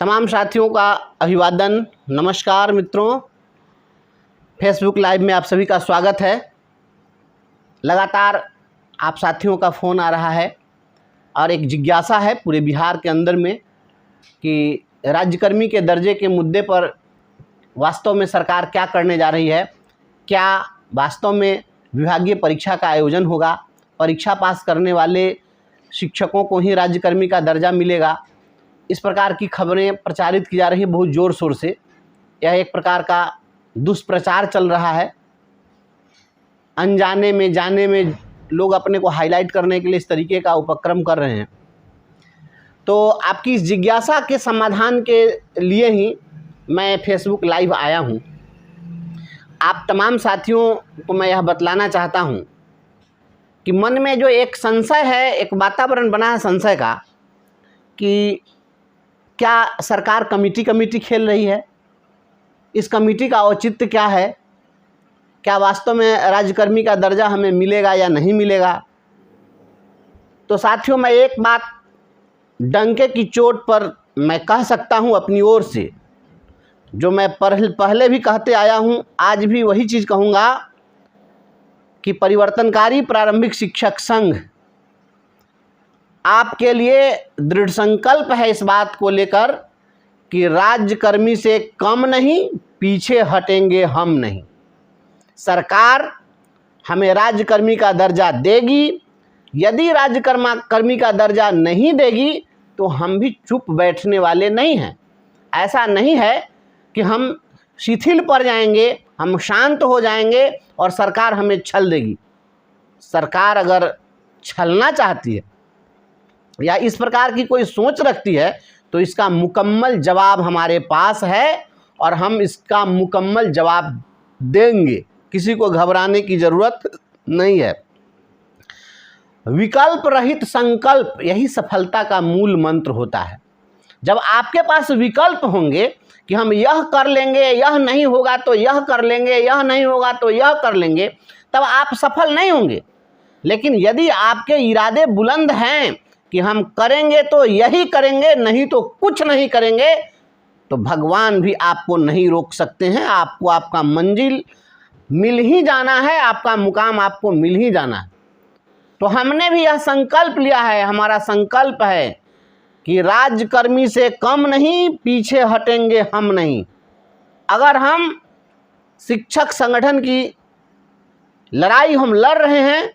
तमाम साथियों का अभिवादन। नमस्कार मित्रों, फेसबुक लाइव में आप सभी का स्वागत है। लगातार आप साथियों का फ़ोन आ रहा है और एक जिज्ञासा है पूरे बिहार के अंदर में कि राज्यकर्मी के दर्जे के मुद्दे पर वास्तव में सरकार क्या करने जा रही है। क्या वास्तव में विभागीय परीक्षा का आयोजन होगा, परीक्षा पास करने वाले शिक्षकों को ही राज्यकर्मी का दर्जा मिलेगा। इस प्रकार की खबरें प्रचारित की जा रही है बहुत ज़ोर शोर से। यह एक प्रकार का दुष्प्रचार चल रहा है। अनजाने में जाने में लोग अपने को हाईलाइट करने के लिए इस तरीके का उपक्रम कर रहे हैं। तो आपकी इस जिज्ञासा के समाधान के लिए ही मैं फेसबुक लाइव आया हूँ। आप तमाम साथियों को मैं यह बतलाना चाहता हूँ कि मन में जो एक संशय है, एक वातावरण बना है संशय का कि क्या सरकार कमेटी खेल रही है, इस कमेटी का औचित्य क्या है, क्या वास्तव में राज्यकर्मी का दर्जा हमें मिलेगा या नहीं मिलेगा। तो साथियों, मैं एक बात डंके की चोट पर मैं कह सकता हूं अपनी ओर से, जो मैं पहले भी कहते आया हूं, आज भी वही चीज़ कहूँगा कि परिवर्तनकारी प्रारंभिक शिक्षक संघ आपके लिए दृढ़ संकल्प है इस बात को लेकर कि राज्यकर्मी से कम नहीं, पीछे हटेंगे हम नहीं। सरकार हमें राज्यकर्मी का दर्जा देगी। यदि राज्यकर्मी का दर्जा नहीं देगी तो हम भी चुप बैठने वाले नहीं हैं। ऐसा नहीं है कि हम शिथिल पड़ जाएंगे, हम शांत हो जाएंगे और सरकार हमें छल देगी। सरकार अगर छलना चाहती है या इस प्रकार की कोई सोच रखती है तो इसका मुकम्मल जवाब हमारे पास है और हम इसका मुकम्मल जवाब देंगे। किसी को घबराने की ज़रूरत नहीं है। विकल्प रहित संकल्प, यही सफलता का मूल मंत्र होता है। जब आपके पास विकल्प होंगे कि हम यह कर लेंगे, यह नहीं होगा तो यह कर लेंगे, यह नहीं होगा तो यह कर लेंगे, तब आप सफल नहीं होंगे। लेकिन यदि आपके इरादे बुलंद हैं कि हम करेंगे तो यही करेंगे, नहीं तो कुछ नहीं करेंगे, तो भगवान भी आपको नहीं रोक सकते हैं। आपको आपका मंजिल मिल ही जाना है, आपका मुकाम आपको मिल ही जाना है। तो हमने भी यह संकल्प लिया है, हमारा संकल्प है कि राज्यकर्मी से कम नहीं, पीछे हटेंगे हम नहीं। अगर हम शिक्षक संगठन की लड़ाई हम लड़ रहे हैं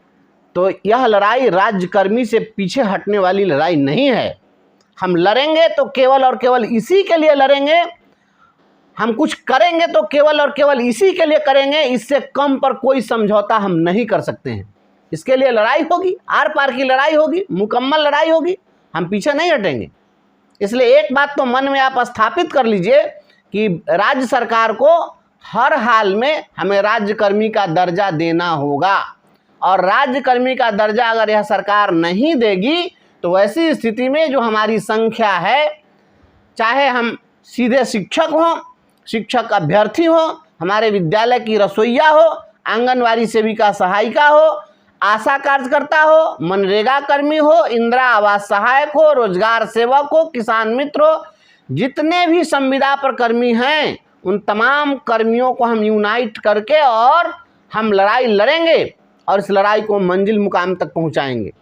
तो यह लड़ाई राज्यकर्मी से पीछे हटने वाली लड़ाई नहीं है। हम लड़ेंगे तो केवल और केवल इसी के लिए लड़ेंगे, हम कुछ करेंगे तो केवल और केवल इसी के लिए करेंगे। इससे कम पर कोई समझौता हम नहीं कर सकते हैं। इसके लिए लड़ाई होगी, आर पार की लड़ाई होगी, मुकम्मल लड़ाई होगी, हम पीछे नहीं हटेंगे। इसलिए एक बात तो मन में आप स्थापित कर लीजिए कि राज्य सरकार को हर हाल में हमें राज्यकर्मी का दर्जा देना होगा। और राज्यकर्मी का दर्जा अगर यह सरकार नहीं देगी तो वैसी स्थिति में जो हमारी संख्या है, चाहे हम सीधे शिक्षक हों, शिक्षक अभ्यर्थी हों, हमारे विद्यालय की रसोइया हो, आंगनवाड़ी सेविका सहायिका हो, आशा कार्यकर्ता हो, मनरेगा कर्मी हो, इंदिरा आवास सहायक हो, रोजगार सेवक हो, किसान मित्र हो, जितने भी संविदा पर कर्मी हैं, उन तमाम कर्मियों को हम यूनाइट करके और हम लड़ाई लड़ेंगे और इस लड़ाई को मंजिल मुकाम तक पहुंचाएंगे।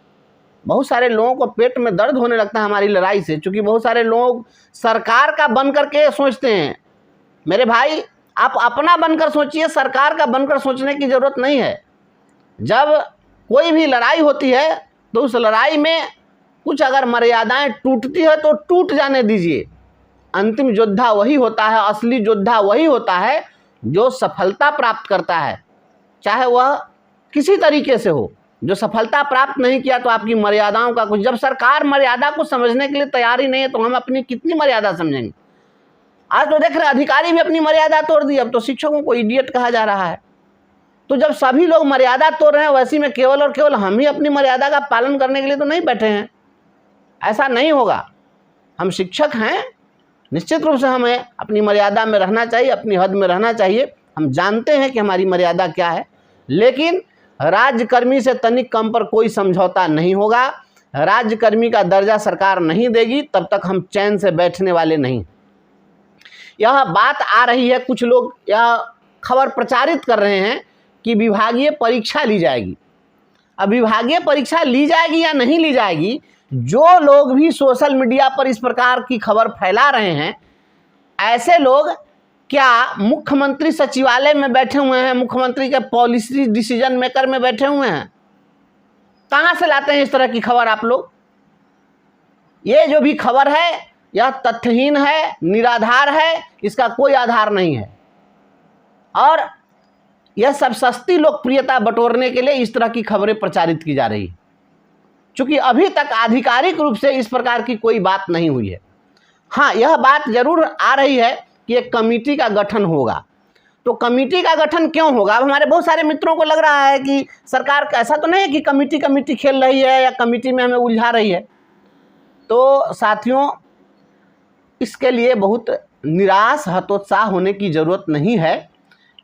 बहुत सारे लोगों को पेट में दर्द होने लगता है हमारी लड़ाई से, क्योंकि बहुत सारे लोग सरकार का बन करके सोचते हैं। मेरे भाई, आप अपना बनकर सोचिए, सरकार का बनकर सोचने की ज़रूरत नहीं है। जब कोई भी लड़ाई होती है तो उस लड़ाई में कुछ अगर मर्यादाएं टूटती है तो टूट जाने दीजिए। अंतिम योद्धा वही होता है, असली योद्धा वही होता है जो सफलता प्राप्त करता है, चाहे वह किसी तरीके से हो। जो सफलता प्राप्त नहीं किया तो आपकी मर्यादाओं का कुछ, जब सरकार मर्यादा को समझने के लिए तैयार ही नहीं है तो हम अपनी कितनी मर्यादा समझेंगे। आज तो देख रहे अधिकारी भी अपनी मर्यादा तोड़ दी, अब तो शिक्षकों को इडियट कहा जा रहा है। तो जब सभी लोग मर्यादा तोड़ रहे हैं, वैसी में केवल और केवल हम ही अपनी मर्यादा का पालन करने के लिए तो नहीं बैठे हैं। ऐसा नहीं होगा। हम शिक्षक हैं, निश्चित रूप से हमें अपनी मर्यादा में रहना चाहिए, अपनी हद में रहना चाहिए। हम जानते हैं कि हमारी मर्यादा क्या है, लेकिन राज्यकर्मी से तनिक कम पर कोई समझौता नहीं होगा। राज्यकर्मी का दर्जा सरकार नहीं देगी तब तक हम चैन से बैठने वाले नहीं। यह बात आ रही है, कुछ लोग यह खबर प्रचारित कर रहे हैं कि विभागीय परीक्षा ली जाएगी। अब विभागीय परीक्षा ली जाएगी या नहीं ली जाएगी, जो लोग भी सोशल मीडिया पर इस प्रकार की खबर फैला रहे हैं, ऐसे लोग क्या मुख्यमंत्री सचिवालय में बैठे हुए हैं, मुख्यमंत्री के पॉलिसी डिसीजन मेकर में बैठे हुए हैं? कहाँ से लाते हैं इस तरह की खबर आप लोग? ये जो भी खबर है यह तथ्यहीन है, निराधार है, इसका कोई आधार नहीं है और यह सब सस्ती लोकप्रियता बटोरने के लिए इस तरह की खबरें प्रचारित की जा रही है, क्योंकि अभी तक आधिकारिक रूप से इस प्रकार की कोई बात नहीं हुई है। हाँ, यह बात जरूर आ रही है कि एक कमेटी का गठन होगा। तो कमेटी का गठन क्यों होगा? अब हमारे बहुत सारे मित्रों को लग रहा है कि सरकार ऐसा तो नहीं है कि कमेटी खेल रही है या कमेटी में हमें उलझा रही है। तो साथियों, इसके लिए बहुत निराश हतोत्साह होने की ज़रूरत नहीं है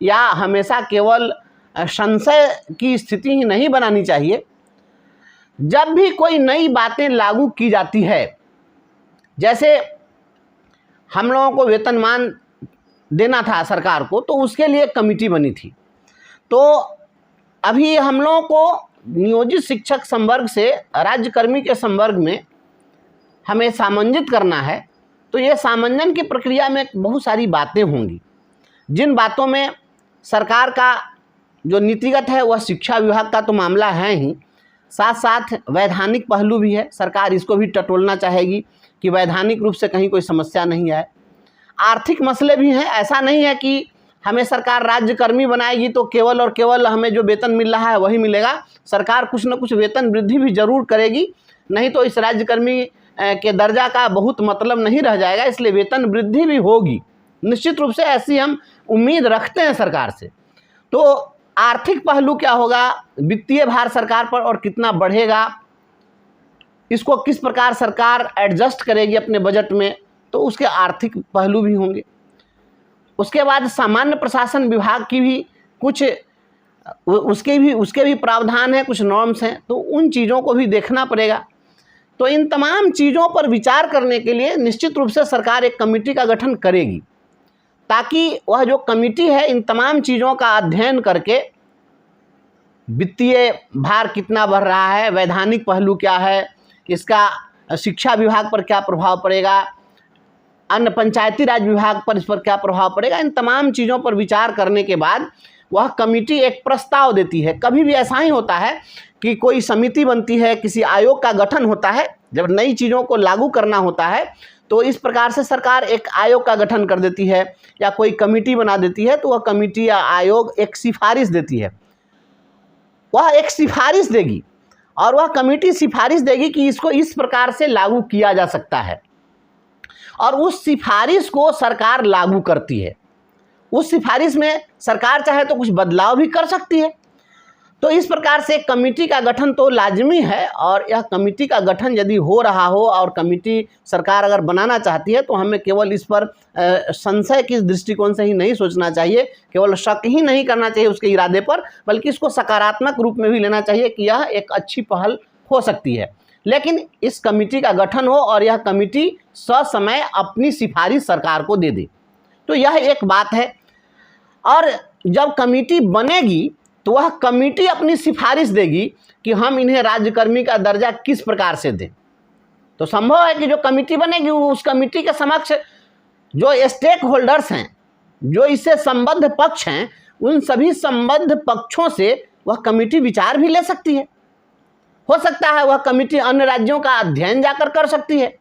या हमेशा केवल संशय की स्थिति ही नहीं बनानी चाहिए। जब भी कोई नई बातें लागू की जाती है, जैसे हम लोगों को वेतनमान देना था सरकार को, तो उसके लिए कमेटी बनी थी। तो अभी हम लोगों को नियोजित शिक्षक संवर्ग से राज्यकर्मी के संवर्ग में हमें सामंजित करना है। तो ये सामंजन की प्रक्रिया में बहुत सारी बातें होंगी, जिन बातों में सरकार का जो नीतिगत है वह शिक्षा विभाग का तो मामला है ही, साथ साथ वैधानिक पहलू भी है। सरकार इसको भी टटोलना चाहेगी कि वैधानिक रूप से कहीं कोई समस्या नहीं आए। आर्थिक मसले भी हैं, ऐसा नहीं है कि हमें सरकार राज्यकर्मी बनाएगी तो केवल और केवल हमें जो वेतन मिल रहा है वही मिलेगा। सरकार कुछ न कुछ वेतन वृद्धि भी जरूर करेगी, नहीं तो इस राज्यकर्मी के दर्जा का बहुत मतलब नहीं रह जाएगा। इसलिए वेतन वृद्धि भी होगी निश्चित रूप से, ऐसी हम उम्मीद रखते हैं सरकार से। तो आर्थिक पहलू क्या होगा, वित्तीय भार सरकार पर और कितना बढ़ेगा, इसको किस प्रकार सरकार एडजस्ट करेगी अपने बजट में, तो उसके आर्थिक पहलू भी होंगे। उसके बाद सामान्य प्रशासन विभाग की भी कुछ उसके भी प्रावधान है, कुछ नॉर्म्स हैं, तो उन चीज़ों को भी देखना पड़ेगा। तो इन तमाम चीज़ों पर विचार करने के लिए निश्चित रूप से सरकार एक कमेटी का गठन करेगी, ताकि वह जो कमेटी है इन तमाम चीज़ों का अध्ययन करके वित्तीय भार कितना बढ़ रहा है, वैधानिक पहलू क्या है, इसका शिक्षा विभाग पर क्या प्रभाव पड़ेगा, अन्य पंचायती राज विभाग पर इस पर क्या प्रभाव पड़ेगा, इन तमाम चीज़ों पर विचार करने के बाद वह कमेटी एक प्रस्ताव देती है। कभी भी ऐसा ही होता है कि कोई समिति बनती है, किसी आयोग का गठन होता है, जब नई चीज़ों को लागू करना होता है तो इस प्रकार से सरकार एक आयोग का गठन कर देती है या कोई कमेटी बना देती है। तो वह कमेटी या आयोग एक सिफारिश देती है, वह एक सिफारिश देगी और वह कमेटी सिफारिश देगी कि इसको इस प्रकार से लागू किया जा सकता है, और उस सिफारिश को सरकार लागू करती है। उस सिफारिश में सरकार चाहे तो कुछ बदलाव भी कर सकती है। तो इस प्रकार से कमेटी का गठन तो लाजमी है, और यह कमेटी का गठन यदि हो रहा हो और कमेटी सरकार अगर बनाना चाहती है तो हमें केवल इस पर संशय के दृष्टिकोण से ही नहीं सोचना चाहिए, केवल शक ही नहीं करना चाहिए उसके इरादे पर, बल्कि इसको सकारात्मक रूप में भी लेना चाहिए कि यह एक अच्छी पहल हो सकती है। लेकिन इस कमेटी का गठन हो और यह कमेटी ससमय अपनी सिफारिश सरकार को दे दे, तो यह एक बात है। और जब कमेटी बनेगी तो वह कमेटी अपनी सिफारिश देगी कि हम इन्हें राज्यकर्मी का दर्जा किस प्रकार से दें। तो संभव है कि जो कमेटी बनेगी उस कमेटी के समक्ष जो स्टेक होल्डर्स हैं, जो इससे संबद्ध पक्ष हैं, उन सभी संबद्ध पक्षों से वह कमेटी विचार भी ले सकती है। हो सकता है वह कमेटी अन्य राज्यों का अध्ययन जाकर कर सकती है।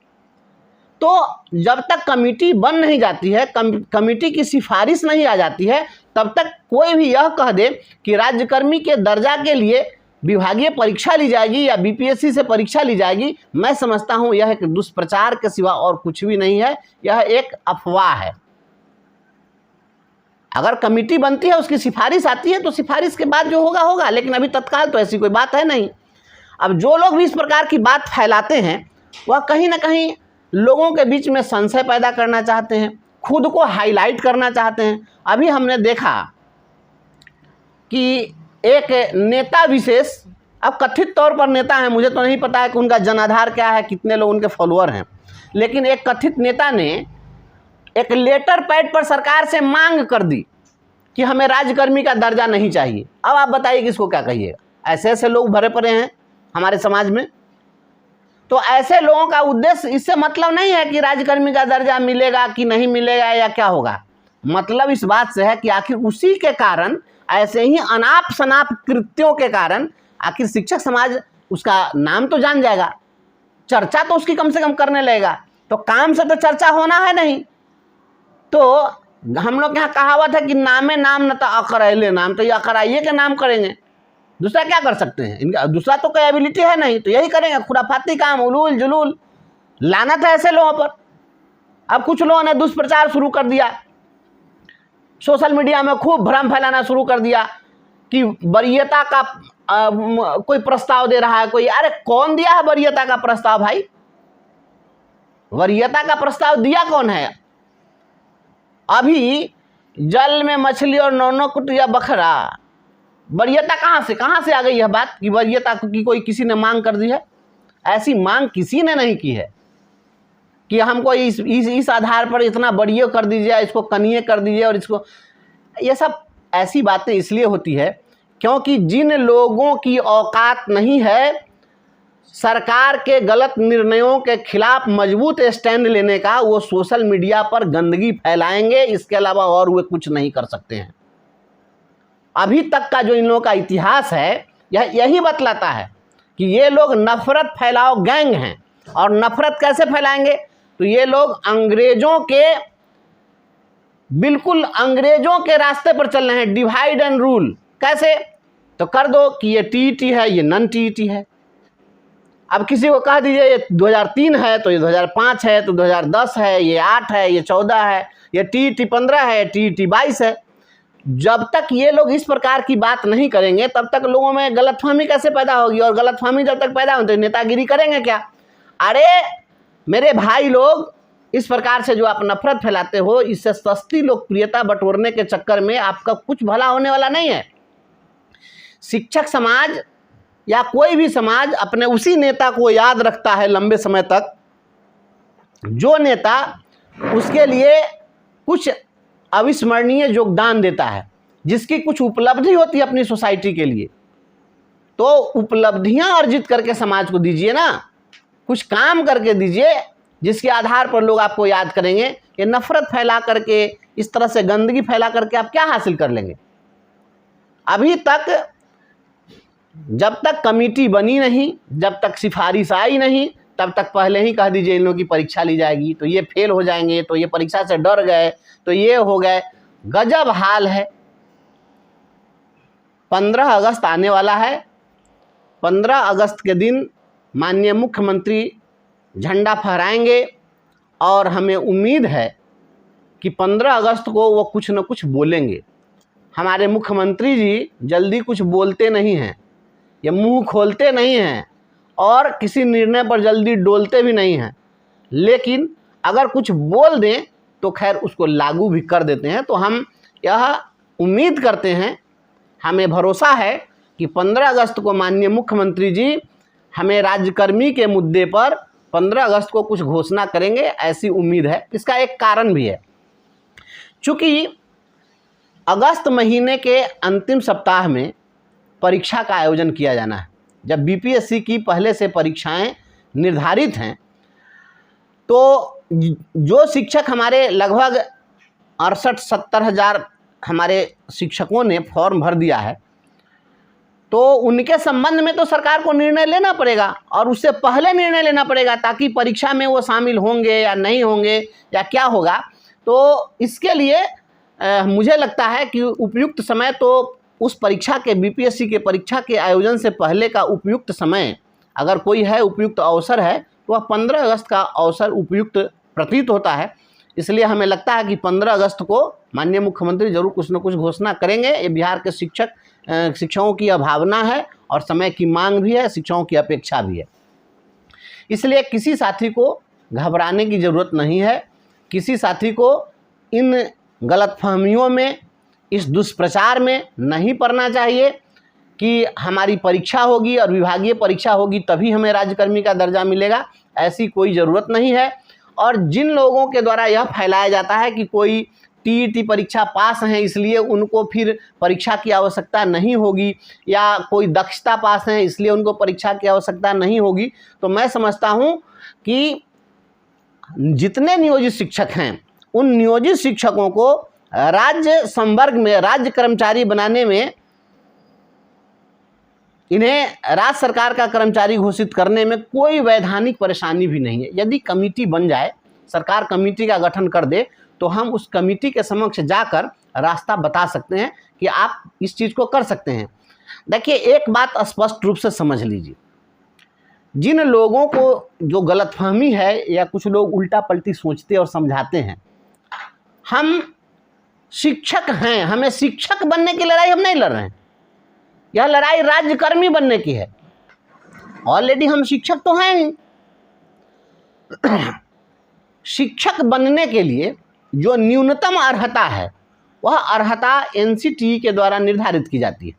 तो जब तक कमेटी बन नहीं जाती है, कमेटी की सिफारिश नहीं आ जाती है, तब तक कोई भी यह कह दे कि राज्यकर्मी के दर्जा के लिए विभागीय परीक्षा ली जाएगी या बीपीएससी से परीक्षा ली जाएगी, मैं समझता हूं यह एक दुष्प्रचार के सिवा और कुछ भी नहीं है, यह एक अफवाह है। अगर कमेटी बनती है, उसकी सिफारिश आती है, तो सिफारिश के बाद जो होगा होगा, लेकिन अभी तत्काल तो ऐसी कोई बात है नहीं। अब जो लोग भी इस प्रकार की बात फैलाते हैं वह कहीं ना कहीं लोगों के बीच में संशय पैदा करना चाहते हैं, खुद को हाईलाइट करना चाहते हैं। अभी हमने देखा कि एक नेता विशेष, अब कथित तौर पर नेता है, मुझे तो नहीं पता है कि उनका जनाधार क्या है, कितने लोग उनके फॉलोअर हैं, लेकिन एक कथित नेता ने एक लेटर पैड पर सरकार से मांग कर दी कि हमें राज्यकर्मी का दर्जा नहीं चाहिए। अब आप बताइए किसको क्या कहिएगा। ऐसे ऐसे लोग भरे पड़े हैं हमारे समाज में। तो ऐसे लोगों का उद्देश्य, इससे मतलब नहीं है कि राज्यकर्मी का दर्जा मिलेगा कि नहीं मिलेगा या क्या होगा। मतलब इस बात से है कि आखिर उसी के कारण, ऐसे ही अनाप शनाप कृत्यों के कारण आखिर शिक्षक समाज उसका नाम तो जान जाएगा, चर्चा तो उसकी कम से कम करने लगेगा। तो काम से तो चर्चा होना है नहीं। तो हम लोग के यहाँ कहावत है कि नामे नाम न तो अकरैले नाम, तो ये अकराइए के नाम करेंगे, दूसरा क्या कर सकते हैं। इनका दूसरा तो कोई एबिलिटी है नहीं, तो यही करेंगे खुराफाती काम, उलूल जुलूल। लानत है ऐसे लोगों पर। अब कुछ लोगों ने दुष्प्रचार शुरू कर दिया, सोशल मीडिया में खूब भ्रम फैलाना शुरू कर दिया कि वरीयता का कोई प्रस्ताव दे रहा है कोई। अरे कौन दिया है वरीयता का प्रस्ताव भाई? वरीयता का प्रस्ताव दिया कौन है? अभी जल में मछली और नौनो कुटिया बखरा, वरीयता कहाँ से आ गई यह बात कि वरीयता की कोई किसी ने मांग कर दी है? ऐसी मांग किसी ने नहीं की है कि हमको इस आधार पर इतना वरीय कर दीजिए, इसको कनीय कर दीजिए और इसको। ये सब ऐसी बातें इसलिए होती है क्योंकि जिन लोगों की औकात नहीं है सरकार के गलत निर्णयों के खिलाफ मजबूत स्टैंड लेने का, वो सोशल मीडिया पर गंदगी फैलाएंगे, इसके अलावा और वे कुछ नहीं कर सकते हैं। अभी तक का जो इन लोगों का इतिहास है यही बतलाता है कि ये लोग नफरत फैलाओ गैंग हैं। और नफरत कैसे फैलाएंगे? तो ये लोग बिल्कुल अंग्रेजों के रास्ते पर चल रहे हैं, डिवाइड एंड रूल। कैसे? तो कर दो कि ये टीईटी है, ये नॉन टीईटी है। अब किसी को कह दीजिए ये 2003 है तो ये 2005 है, तो 2010 है, ये 8 है, ये 14 है, ये टीईटी 15 है, टीईटी 22 है। जब तक ये लोग इस प्रकार की बात नहीं करेंगे तब तक लोगों में गलतफहमी कैसे पैदा होगी? और गलतफहमी जब तक पैदा हो तो नेतागिरी करेंगे क्या? अरे मेरे भाई लोग, इस प्रकार से जो आप नफरत फैलाते हो, इससे सस्ती लोकप्रियता बटोरने के चक्कर में आपका कुछ भला होने वाला नहीं है। शिक्षक समाज या कोई भी समाज अपने उसी नेता को याद रखता है लंबे समय तक, जो नेता उसके लिए कुछ अविस्मरणीय योगदान देता है, जिसकी कुछ उपलब्धि होती है अपनी सोसाइटी के लिए। तो उपलब्धियां अर्जित करके समाज को दीजिए ना, कुछ काम करके दीजिए जिसके आधार पर लोग आपको याद करेंगे। ये नफरत फैला करके, इस तरह से गंदगी फैला करके आप क्या हासिल कर लेंगे? अभी तक जब तक कमेटी बनी नहीं, जब तक सिफारिश आई नहीं, तब तक पहले ही कह दीजिए इन लोगों की परीक्षा ली जाएगी, तो ये फेल हो जाएंगे, तो ये परीक्षा से डर गए, तो ये हो गए। गजब हाल है। 15 अगस्त आने वाला है। 15 अगस्त के दिन माननीय मुख्यमंत्री झंडा फहराएंगे और हमें उम्मीद है कि 15 अगस्त को वो कुछ न कुछ बोलेंगे। हमारे मुख्यमंत्री जी जल्दी कुछ बोलते नहीं हैं, ये मुंह खोलते नहीं हैं और किसी निर्णय पर जल्दी डोलते भी नहीं हैं, लेकिन अगर कुछ बोल दें तो खैर उसको लागू भी कर देते हैं। तो हम यह उम्मीद करते हैं, हमें भरोसा है कि 15 अगस्त को माननीय मुख्यमंत्री जी हमें राज्यकर्मी के मुद्दे पर 15 अगस्त को कुछ घोषणा करेंगे, ऐसी उम्मीद है। इसका एक कारण भी है, चूँकि अगस्त महीने के अंतिम सप्ताह में परीक्षा का आयोजन किया जाना है। जब बीपीएससी की पहले से परीक्षाएं निर्धारित हैं, तो जो शिक्षक हमारे लगभग 68-70 हज़ार हमारे शिक्षकों ने फॉर्म भर दिया है, तो उनके संबंध में तो सरकार को निर्णय लेना पड़ेगा और उससे पहले निर्णय लेना पड़ेगा, ताकि परीक्षा में वो शामिल होंगे या नहीं होंगे या क्या होगा। तो इसके लिए मुझे लगता है कि उपयुक्त समय, तो उस परीक्षा के, बीपीएससी के परीक्षा के आयोजन से पहले का उपयुक्त समय अगर कोई है, उपयुक्त अवसर है, तो वह 15 अगस्त का अवसर उपयुक्त प्रतीत होता है। इसलिए हमें लगता है कि 15 अगस्त को माननीय मुख्यमंत्री जरूर कुछ न कुछ घोषणा करेंगे। ये बिहार के शिक्षकों की अभावना है और समय की मांग भी है, शिक्षकों की अपेक्षा भी है। इसलिए किसी साथी को घबराने की ज़रूरत नहीं है, किसी साथी को इन गलतफहमियों में, इस दुष्प्रचार में नहीं पड़ना चाहिए कि हमारी परीक्षा होगी और विभागीय परीक्षा होगी तभी हमें राज्यकर्मी का दर्जा मिलेगा। ऐसी कोई ज़रूरत नहीं है। और जिन लोगों के द्वारा यह फैलाया जाता है कि कोई टीईटी परीक्षा पास हैं इसलिए उनको फिर परीक्षा की आवश्यकता नहीं होगी, या कोई दक्षता पास हैं इसलिए उनको परीक्षा की आवश्यकता नहीं होगी, तो मैं समझता हूँ कि जितने नियोजित शिक्षक हैं उन नियोजित शिक्षकों को राज्य संवर्ग में राज्य कर्मचारी बनाने में, इन्हें राज्य सरकार का कर्मचारी घोषित करने में कोई वैधानिक परेशानी भी नहीं है। यदि कमेटी बन जाए, सरकार कमेटी का गठन कर दे, तो हम उस कमेटी के समक्ष जाकर रास्ता बता सकते हैं कि आप इस चीज़ को कर सकते हैं। देखिए, एक बात स्पष्ट रूप से समझ लीजिए, जिन लोगों को जो गलतफहमी है या कुछ लोग उल्टा पलटी सोचते और समझाते हैं, हम शिक्षक हैं, हमें शिक्षक बनने की लड़ाई हम नहीं लड़ रहे हैं, यह लड़ाई राज्यकर्मी बनने की है। ऑलरेडी हम शिक्षक तो हैं ही। शिक्षक बनने के लिए जो न्यूनतम अर्हता है वह अर्हता एनसीटीई के द्वारा निर्धारित की जाती है,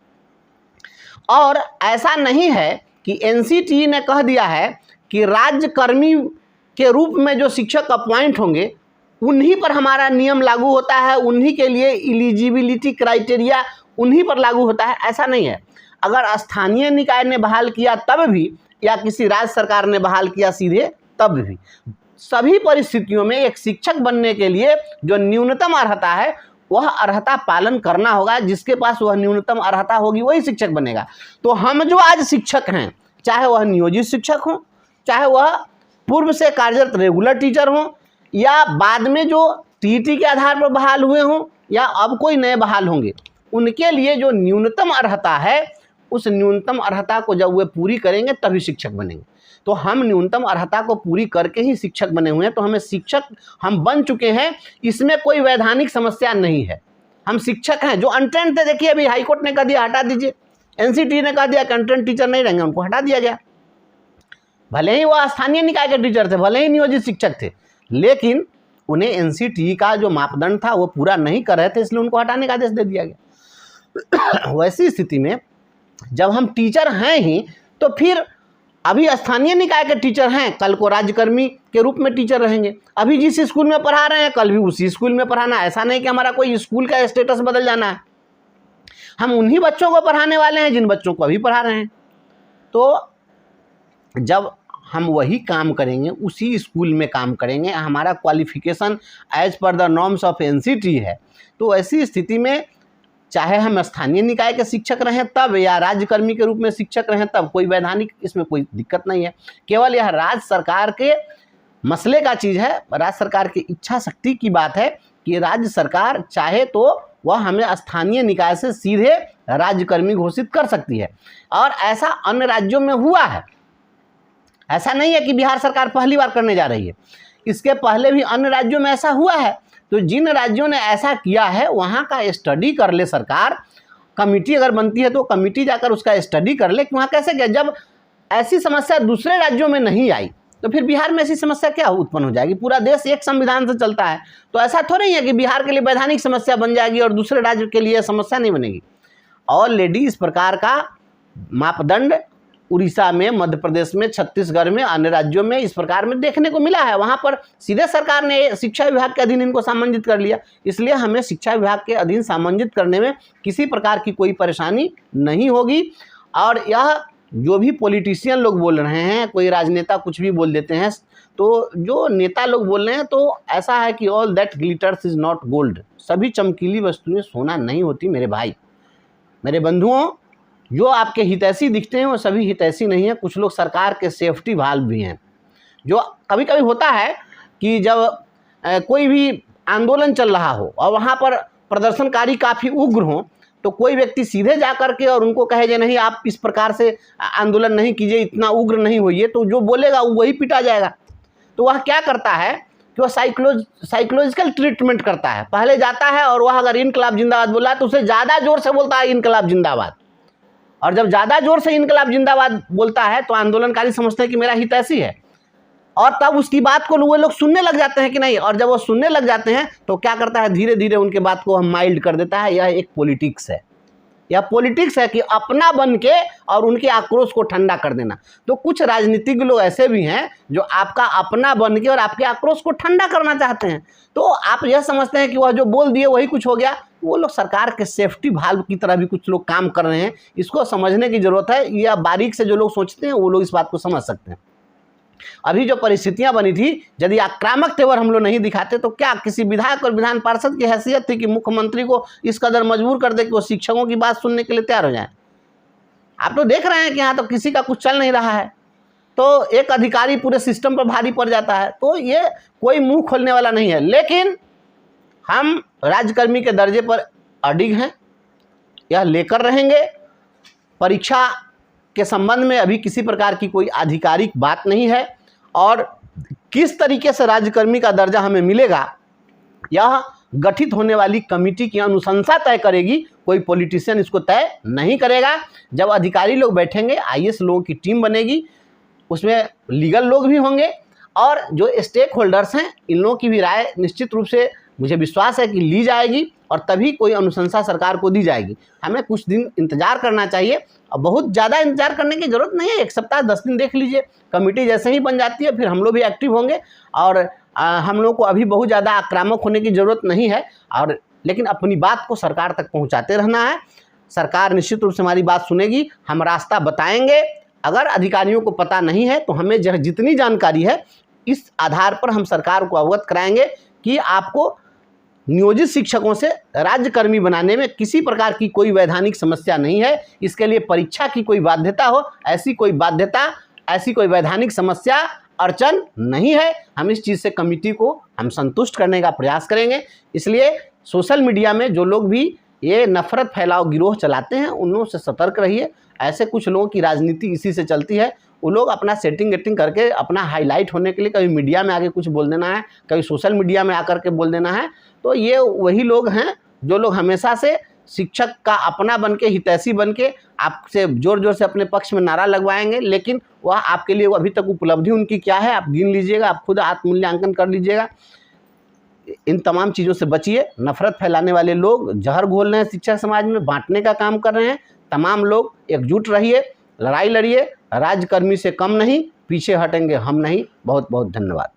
और ऐसा नहीं है कि एनसीटीई ने कह दिया है कि राज्यकर्मी के रूप में जो शिक्षक अपॉइंट होंगे उन्हीं पर हमारा नियम लागू होता है, उन्हीं के लिए एलिजिबिलिटी क्राइटेरिया उन्हीं पर लागू होता है। ऐसा नहीं है। अगर स्थानीय निकाय ने बहाल किया तब भी, या किसी राज्य सरकार ने बहाल किया सीधे तब भी, सभी परिस्थितियों में एक शिक्षक बनने के लिए जो न्यूनतम अर्हता है वह अर्हता पालन करना होगा। जिसके पास वह न्यूनतम अर्हता होगी वही शिक्षक बनेगा। तो हम जो आज शिक्षक हैं, चाहे वह नियोजित शिक्षक हों, चाहे वह पूर्व से कार्यरत रेगुलर टीचर हों, या बाद में जो टीटी के आधार पर बहाल हुए हों, या अब कोई नए बहाल होंगे, उनके लिए जो न्यूनतम अर्हता है उस न्यूनतम अर्हता को जब वे पूरी करेंगे तभी शिक्षक बनेंगे। तो हम न्यूनतम अर्हता को पूरी करके ही शिक्षक बने हुए हैं, तो हमें शिक्षक हम बन चुके हैं, इसमें कोई वैधानिक समस्या नहीं है। हम शिक्षक हैं। जो अनट्रेंड थे, देखिए अभी हाईकोर्ट ने कह दिया हटा दीजिए, एनसीटीई ने कह दिया कि अनट्रेंड टीचर नहीं रहेंगे, उनको हटा दिया गया। भले ही वह स्थानीय निकाय के टीचर थे, भले ही नियोजित शिक्षक थे, लेकिन उन्हें एनसीटीई का जो मापदंड था वो पूरा नहीं कर रहे थे, इसलिए उनको हटाने का आदेश दे दिया गया। वैसी स्थिति में जब हम टीचर हैं ही, तो फिर अभी स्थानीय निकाय के टीचर हैं, कल को राज्यकर्मी के रूप में टीचर रहेंगे। अभी जिस स्कूल में पढ़ा रहे हैं कल भी उसी स्कूल में पढ़ाना। ऐसा नहीं कि हमारा कोई स्कूल का स्टेटस बदल जाना है। हम उन्हीं बच्चों को पढ़ाने वाले हैं जिन बच्चों को अभी पढ़ा रहे हैं। तो जब हम वही काम करेंगे, उसी स्कूल में काम करेंगे, हमारा qualification as per the norms of NCTE है, तो ऐसी स्थिति में चाहे हम स्थानीय निकाय के शिक्षक रहें तब, या राज्यकर्मी के रूप में शिक्षक रहें तब, कोई वैधानिक इसमें कोई दिक्कत नहीं है। केवल यह राज्य सरकार के मसले का चीज़ है, राज्य सरकार की इच्छा शक्ति की बात है कि राज्य सरकार चाहे तो वह हमें स्थानीय निकाय से सीधे राज्यकर्मी घोषित कर सकती है, और ऐसा अन्य राज्यों में हुआ है। ऐसा नहीं है कि बिहार सरकार पहली बार करने जा रही है, इसके पहले भी अन्य राज्यों में ऐसा हुआ है। तो जिन राज्यों ने ऐसा किया है वहाँ का स्टडी कर ले सरकार, कमेटी अगर बनती है तो कमेटी जाकर उसका स्टडी कर ले कि वहाँ कैसे किया। जब ऐसी समस्या दूसरे राज्यों में नहीं आई तो फिर बिहार में ऐसी समस्या क्या उत्पन्न हो जाएगी। पूरा देश एक संविधान से चलता है, तो ऐसा थोड़ी है कि बिहार के लिए वैधानिक समस्या बन जाएगी और दूसरे राज्य के लिए समस्या नहीं बनेगी। ऑलरेडी इस प्रकार का मापदंड उड़ीसा में, मध्य प्रदेश में, छत्तीसगढ़ में, अन्य राज्यों में इस प्रकार में देखने को मिला है। वहाँ पर सीधे सरकार ने शिक्षा विभाग के अधीन इनको सामंजित कर लिया, इसलिए हमें शिक्षा विभाग के अधीन सामंजित करने में किसी प्रकार की कोई परेशानी नहीं होगी। और यह जो भी पॉलिटिशियन लोग बोल रहे हैं, कोई राजनेता कुछ भी बोल देते हैं, तो जो नेता लोग बोल रहे हैं, तो ऐसा है कि all that glitters is not gold, सभी चमकीली वस्तुएं सोना नहीं होती मेरे भाई, मेरे बंधुओं। जो आपके हितैषी दिखते हैं वो सभी हितैषी नहीं है। कुछ लोग सरकार के सेफ्टी वाल्व भी हैं। जो कभी कभी होता है कि जब कोई भी आंदोलन चल रहा हो और वहाँ पर प्रदर्शनकारी काफ़ी उग्र हों, तो कोई व्यक्ति सीधे जा कर के और उनको कहे जे नहीं आप इस प्रकार से आंदोलन नहीं कीजिए, इतना उग्र नहीं होइए, तो जो बोलेगा वही पिटा जाएगा। तो वह क्या करता है कि वह साइकोलॉजिकल ट्रीटमेंट करता है। पहले जाता है और वह अगर इनकलाब जिंदाबाद बोला तो उसे ज़्यादा जोर से बोलता है इनकलाब जिंदाबाद, और जब ज़्यादा जोर से इनकलाब जिंदाबाद बोलता है तो आंदोलनकारी समझते हैं कि मेरा हित ऐसी है, और तब उसकी बात को वो लोग सुनने लग जाते हैं कि नहीं। और जब वो सुनने लग जाते हैं तो क्या करता है, धीरे धीरे उनके बात को हम माइल्ड कर देता है। यह एक पॉलिटिक्स है, यह पॉलिटिक्स है कि अपना बन के और उनके आक्रोश को ठंडा कर देना। तो कुछ राजनीतिक लोग ऐसे भी हैं जो आपका अपना बन के और आपके आक्रोश को ठंडा करना चाहते हैं। तो आप यह समझते हैं कि वह जो बोल दिए वही कुछ हो गया। वो लोग सरकार के सेफ्टी वाल्व की तरह भी कुछ लोग काम कर रहे हैं, इसको समझने की ज़रूरत है। या बारीक से जो लोग सोचते हैं वो लोग इस बात को समझ सकते हैं। अभी जो परिस्थितियां बनी थी, यदि आक्रामक तेवर हम लोग नहीं दिखाते तो क्या किसी विधायक और विधान पार्षद की हैसियत थी कि मुख्यमंत्री को इस कदर मजबूर कर दे कि वो शिक्षकों की बात सुनने के लिए तैयार हो जाए। आप तो देख रहे हैं कि यहाँ तो किसी का कुछ चल नहीं रहा है, तो एक अधिकारी पूरे सिस्टम पर भारी पड़ जाता है। तो ये कोई मुंह खोलने वाला नहीं है। लेकिन हम राज्यकर्मी के दर्जे पर अडिग हैं, यह लेकर रहेंगे। परीक्षा के संबंध में अभी किसी प्रकार की कोई आधिकारिक बात नहीं है, और किस तरीके से राज्यकर्मी का दर्जा हमें मिलेगा यह गठित होने वाली कमेटी की अनुशंसा तय करेगी। कोई पॉलिटिशियन इसको तय नहीं करेगा। जब अधिकारी लोग बैठेंगे, आईएएस लोगों की टीम बनेगी, उसमें लीगल लोग भी होंगे और जो स्टेक होल्डर्स हैं इन लोगों की भी राय निश्चित रूप से मुझे विश्वास है कि ली जाएगी, और तभी कोई अनुशंसा सरकार को दी जाएगी। हमें कुछ दिन इंतजार करना चाहिए, और बहुत ज़्यादा इंतजार करने की ज़रूरत नहीं है। 1 सप्ताह 10 दिन देख लीजिए, कमेटी जैसे ही बन जाती है फिर हम लोग भी एक्टिव होंगे। और हम लोग को अभी बहुत ज़्यादा आक्रामक होने की ज़रूरत नहीं है, और लेकिन अपनी बात को सरकार तक पहुँचाते रहना है। सरकार निश्चित रूप से हमारी बात सुनेगी, हम रास्ता बताएंगे। अगर अधिकारियों को पता नहीं है तो हमें जितनी जानकारी है इस आधार पर हम सरकार को अवगत कराएंगे कि आपको नियोजित शिक्षकों से राज्यकर्मी बनाने में किसी प्रकार की कोई वैधानिक समस्या नहीं है। इसके लिए परीक्षा की कोई बाध्यता हो, ऐसी कोई बाध्यता, ऐसी कोई वैधानिक समस्या अड़चन नहीं है। हम इस चीज़ से कमेटी को हम संतुष्ट करने का प्रयास करेंगे। इसलिए सोशल मीडिया में जो लोग भी ये नफरत फैलाव गिरोह चलाते हैं उन लोगों से सतर्क रहिए। ऐसे कुछ लोगों की राजनीति इसी से चलती है। वो लोग अपना सेटिंग वेटिंग करके अपना हाईलाइट होने के लिए कभी मीडिया में आके कुछ बोल देना है, कभी सोशल मीडिया में आकर के बोल देना है। तो ये वही लोग हैं जो लोग हमेशा से शिक्षक का अपना बन के, हितैषी बन के आपसे जोर जोर से अपने पक्ष में नारा लगवाएंगे, लेकिन वह आपके लिए अभी तक उपलब्धि उनकी क्या है आप गिन लीजिएगा, आप खुद आत्ममूल्यांकन कर लीजिएगा। इन तमाम चीज़ों से बचिए। नफरत फैलाने वाले लोग जहर घोल रहे हैं शिक्षा समाज में, बांटने का काम कर रहे हैं। तमाम लोग एकजुट रहिए, लड़ाई लड़िए। राज्यकर्मी से कम नहीं, पीछे हटेंगे हम नहीं। बहुत बहुत धन्यवाद।